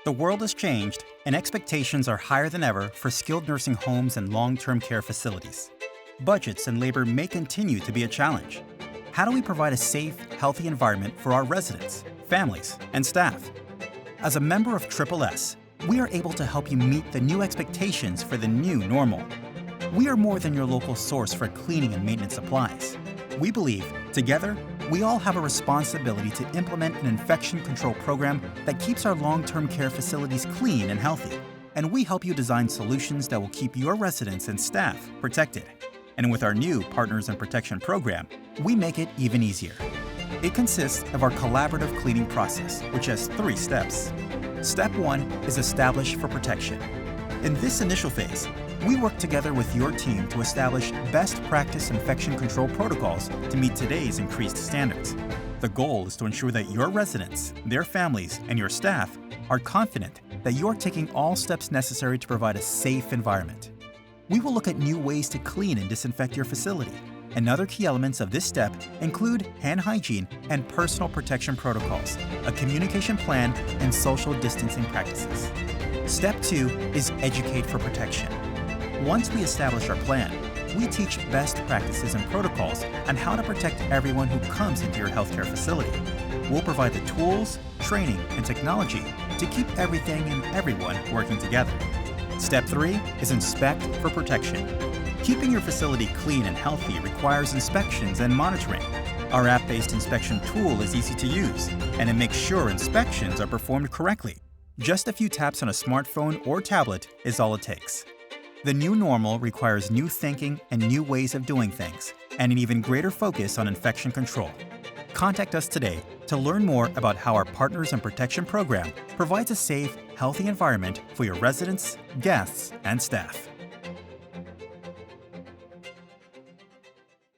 The world has changed, and expectations are higher than ever for skilled nursing homes and long-term care facilities. Budgets and labor may continue to be a challenge. How do we provide a safe, healthy environment for our residents, families, and staff? As a member of SSS, we are able to help you meet the new expectations for the new normal. We are more than your local source for cleaning and maintenance supplies. We believe, together, we all have a responsibility to implement an infection control program that keeps our long-term care facilities clean and healthy. And we help you design solutions that will keep your residents and staff protected. And with our new Partners in Protection program, we make it even easier. It consists of our collaborative cleaning process, which has 3 steps. Step 1 is establish for protection. In this initial phase, we work together with your team to establish best practice infection control protocols to meet today's increased standards. The goal is to ensure that your residents, their families, and your staff are confident that you're taking all steps necessary to provide a safe environment. We will look at new ways to clean and disinfect your facility. And other key elements of this step include hand hygiene and personal protection protocols, a communication plan, and social distancing practices. Step 2 is educate for protection. Once we establish our plan, we teach best practices and protocols on how to protect everyone who comes into your healthcare facility. We'll provide the tools, training, and technology to keep everything and everyone working together. Step 3 is inspect for protection. Keeping your facility clean and healthy requires inspections and monitoring. Our app-based inspection tool is easy to use, and it makes sure inspections are performed correctly. Just a few taps on a smartphone or tablet is all it takes. The new normal requires new thinking and new ways of doing things, and an even greater focus on infection control. Contact us today to learn more about how our Partners in Protection program provides a safe, healthy environment for your residents, guests, and staff.